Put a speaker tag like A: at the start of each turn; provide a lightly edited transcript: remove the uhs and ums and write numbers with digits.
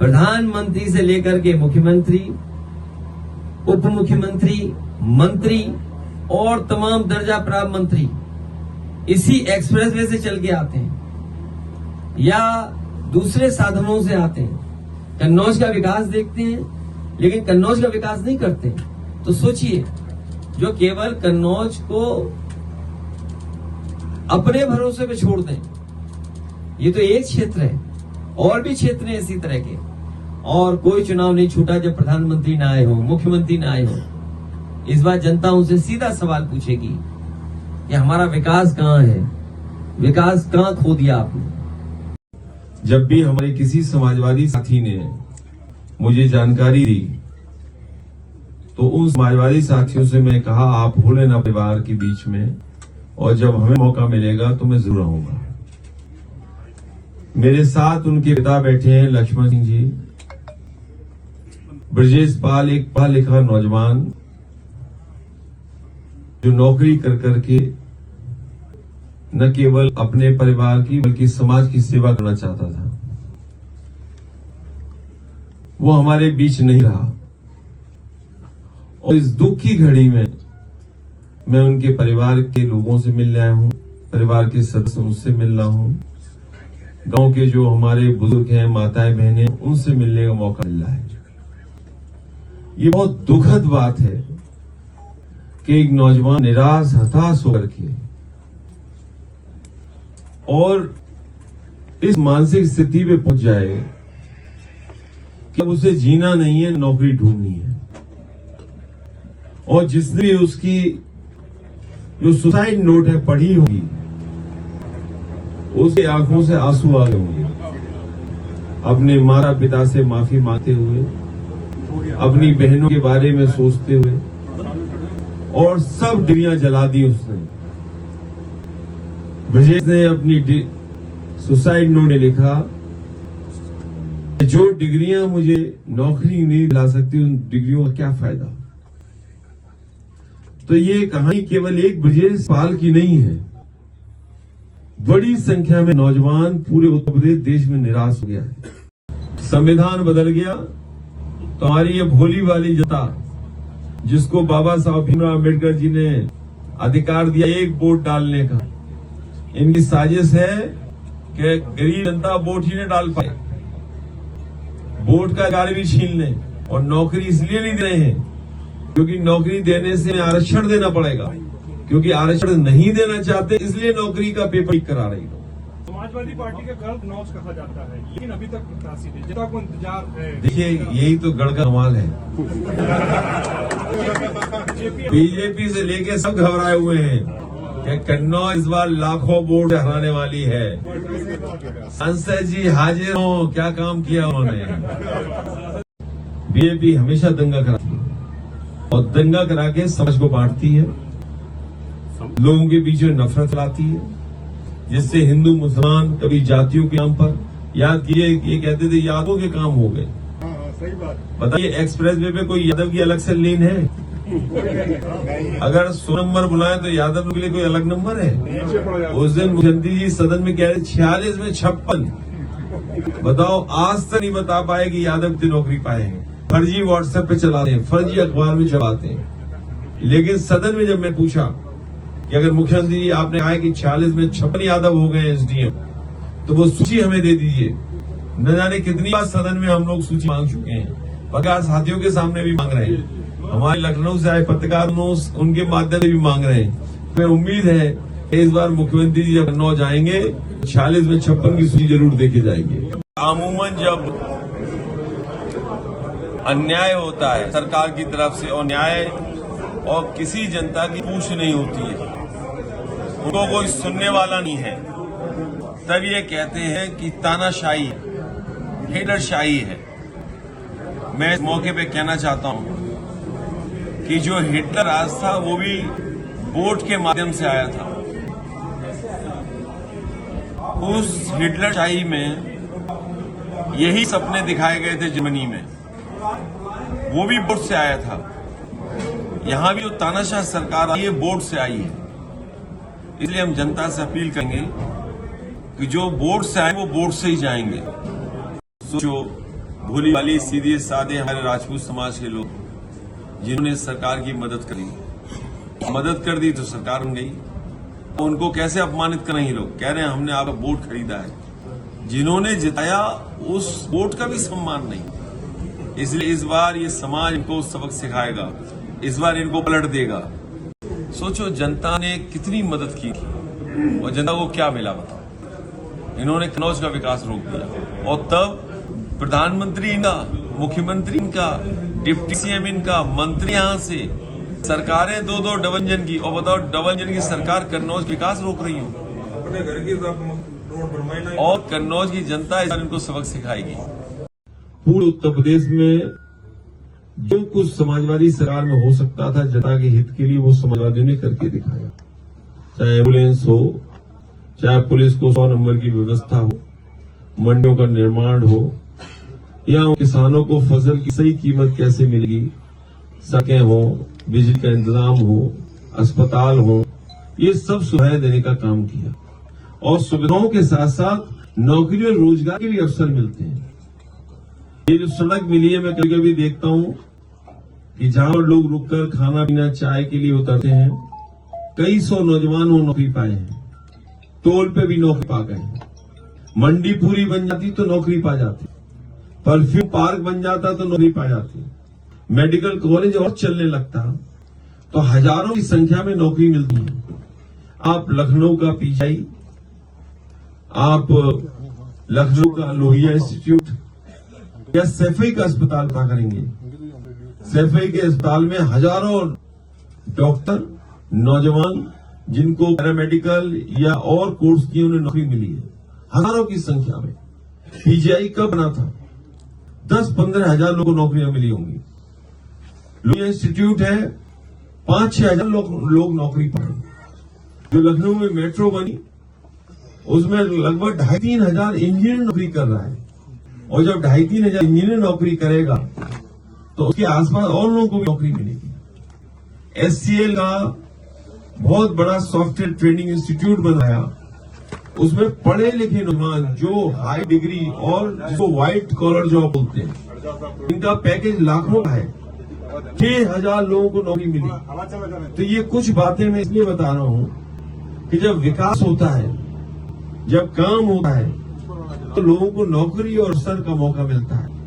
A: प्रधानमंत्री से लेकर के मुख्यमंत्री, उप मुख्यमंत्री, मंत्री और तमाम दर्जा प्राप्त मंत्री इसी एक्सप्रेसवे से चल के आते हैं या दूसरे साधनों से आते हैं, कन्नौज का विकास देखते हैं लेकिन कन्नौज का विकास नहीं करते। तो सोचिए, जो केवल कन्नौज को अपने भरोसे पे छोड़ दें, ये तो एक क्षेत्र है, और भी क्षेत्र हैं इसी तरह के, और कोई चुनाव नहीं छूटा जब प्रधानमंत्री ना आए हो, मुख्यमंत्री ना आए हो। इस बार जनता उनसे सीधा सवाल पूछेगी कि हमारा विकास कहां है, विकास कहां खो दिया आपने।
B: जब भी हमारे किसी समाजवादी साथी ने मुझे जानकारी दी तो उन समाजवादी साथियों से मैं कहा, आप हो लेना परिवार के बीच में, और जब हमें मौका मिलेगा तो मैं जरूर आऊंगा। मेरे साथ उनके पिता बैठे हैं, लक्ष्मण सिंह जी। ब्रजेश पाल एक पढ़ा लिखा नौजवान जो नौकरी कर करके न केवल अपने परिवार की बल्कि समाज की सेवा करना चाहता था, वो हमारे बीच नहीं रहा। और इस दुख की घड़ी में मैं उनके परिवार के लोगों से मिल रहा हूं, परिवार के सदस्यों से मिल रहा हूं, गांव के जो हमारे बुजुर्ग हैं, माताएं बहनें, उनसे मिलने का मौका मिल रहा है। ये बहुत दुखद बात है कि एक नौजवान निराश हताश होकर के और इस मानसिक स्थिति पे पहुंच जाए कि उसे जीना नहीं है, नौकरी ढूंढनी है। और जिसने भी उसकी जो सुसाइड नोट है पढ़ी होगी, उसकी आंखों से आंसू आ गए होंगे, अपने माता पिता से माफी मांगते हुए, अपनी बहनों के बारे में सोचते हुए, और सब डिग्रियां जला दी उसने। ब्रजेश ने अपनी सुसाइड नोट में लिखा, जो डिग्रियां मुझे नौकरी नहीं दिला सकती, उन डिग्रियों का क्या फायदा। तो ये कहानी केवल एक ब्रजेश पाल की नहीं है, बड़ी संख्या में नौजवान पूरे उत्तर प्रदेश देश में निराश हो गया है। संविधान बदल गया तो हमारी ये भोली वाली जनता, जिसको बाबा साहब भीमराव अम्बेडकर जी ने अधिकार दिया एक वोट डालने का, इनकी साजिश है कि गरीब जनता वोट ही नहीं डाल पाए, वोट का अधिकार भी छीन लें। और नौकरी इसलिए नहीं दे रहे हैं क्योंकि नौकरी देने से आरक्षण देना पड़ेगा, क्योंकि आरक्षण नहीं देना चाहते, इसलिए नौकरी का पेपर लीक करा रही हो।
C: समाजवादी पार्टी का गढ़ कन्नौज कहा जाता है, लेकिन अभी तक प्रत्याशी नहीं, जनता को इंतजार है।
B: देखिए, यही तो गढ़ का कमाल है। बीजेपी से लेके सब घबराए हुए हैं कि कन्नौज इस बार लाखों वोट हराने वाली है। संसद जी हाजिर हो, क्या काम किया उन्होंने। बीजेपी हमेशा दंगा कराती है और दंगा करा के समाज को बांटती है, लोगों के बीच में नफरत लाती है, जिससे हिंदू मुसलमान कभी जातियों के नाम पर, याद किए ये कहते थे यादवों के काम हो गए।
C: सही बात।
B: बताइए, एक्सप्रेसवे पे कोई यादव की अलग से लेन है? अगर 100 नंबर बुलाए तो यादव के लिए कोई अलग नंबर है? उस दिन मुख्यमंत्री जी सदन में कह रहे 46 में 56। बताओ, आज तक नहीं बता पाए कि यादव कितनी नौकरी पाएंगे। फर्जी व्हाट्सएप पे चलाते हैं, फर्जी अखबार में चलाते हैं। लेकिन सदन में जब मैं पूछा कि अगर मुख्यमंत्री जी आपने कहा कि 46 में 56 यादव हो गए एसडीएम, तो वो सूची हमें दे दीजिए। न जाने कितनी बार सदन में हम लोग सूची मांग चुके हैं, पत्रकार साथियों के सामने भी मांग रहे हैं, हमारे लखनऊ से आए पत्रकार उनके माध्यम से भी मांग रहे हैं। हमें उम्मीद है कि इस बार मुख्यमंत्री जी जब कन्नौज आएंगे 46 में 56 की सूची जरूर देके जाएंगे। अमूमन जब अन्याय होता है सरकार की तरफ से और न्याय और किसी जनता की पूछ नहीं होती है, उनको कोई सुनने वाला नहीं है, तब ये कहते हैं कि तानाशाही है, हिटलरशाही है। मैं इस मौके पे कहना चाहता हूं कि जो हिटलर राज था वो भी वोट के माध्यम से आया था। उस हिटलरशाही में यही सपने दिखाए गए थे जर्मनी में, वो भी वोट से आया था। यहां भी जो तानाशाह सरकार आई है वोट से आई है। इसलिए हम जनता से अपील करेंगे कि जो वोट से आए वो वोट से ही जाएंगे। जो भोली वाली सीधे साधे हमारे राजपूत समाज के लोग जिन्होंने सरकार की मदद कर दी तो सरकार बन गई। उनको कैसे अपमानित कर रहे हैं लोग, कह रहे हैं हमने आपका वोट खरीदा है। जिन्होंने जिताया उस वोट का भी सम्मान नहीं। इसलिए इस बार ये समाज इनको सबक सिखाएगा, इस बार इनको पलट देगा। सोचो जनता ने कितनी मदद की और जनता को क्या मिला बताओ। इन्होंने कन्नौज का विकास रोक दिया और तब प्रधानमंत्री इनका, मुख्यमंत्री इनका, डिप्टी सीएम इनका, मंत्री यहां से, सरकारें दो डबल इंजन की, और बताओ डबल इंजन की सरकार कन्नौज विकास रोक रही हो।
C: अपने घर की रोड बनवाई ना,
B: और कन्नौज की जनता इस बार इनको सबक सिखाएगी।
A: पूरे उत्तर प्रदेश में जो कुछ समाजवादी सरकार में हो सकता था जनता के हित के लिए, वो समाजवादियों ने करके दिखाया। चाहे एम्बुलेंस हो, चाहे पुलिस को 100 नंबर की व्यवस्था हो, मंडियों का निर्माण हो, या किसानों को फसल की सही कीमत कैसे मिलेगी, सड़कें हो, बिजली का इंतजाम हो, अस्पताल हो, ये सब सुविधाएं देने का काम किया। और सुविधाओं के साथ साथ नौकरी और रोजगार के भी अवसर मिलते हैं। ये जो सड़क मिली है, मैं कभी कभी देखता हूं कि जहां लोग रुककर खाना पीना चाय के लिए उतरते हैं, कई सौ नौजवान वो नौकरी पाए हैं। टोल पे भी नौकरी पा गए हैं। मंडी पूरी बन जाती तो नौकरी पा जाती, परफ्यूम पार्क बन जाता तो नौकरी पा जाती, मेडिकल कॉलेज और चलने लगता तो हजारों की संख्या में नौकरी मिलती है। आप लखनऊ का पीजीआई, आप लखनऊ का लोहिया इंस्टीट्यूट या सैफई का अस्पताल पता करेंगे। सैफई के अस्पताल में हजारों डॉक्टर, नौजवान जिनको पैरामेडिकल या और कोर्स किए उन्हें नौकरी मिली है, हजारों की संख्या में। पीजीआई कब बना था? 10-15 हजार लोगों को नौकरियां मिली होंगी। लोहिया इंस्टीट्यूट है, 5-6 हजार लोग नौकरी पाए। जो लखनऊ में मेट्रो बनी, उसमें लगभग 2,500-3 हजार इंजीनियर नौकरी कर रहा है। और जब 2,500-3 हजार इंजीनियर नौकरी करेगा तो उसके आसपास और लोगों को भी नौकरी मिलेगी। एचसीएल का बहुत बड़ा सॉफ्टवेयर ट्रेनिंग इंस्टीट्यूट बनाया, उसमें पढ़े लिखे नौजवान जो हाई डिग्री और जिसको व्हाइट कॉलर जॉब बोलते हैं, इनका पैकेज लाखों का है। 6,000 लोगों को नौकरी मिली। तो ये कुछ बातें मैं इसलिए बता रहा हूं कि जब विकास होता है, जब काम होता है, तो लोगों को नौकरी और अवसर का मौका मिलता है।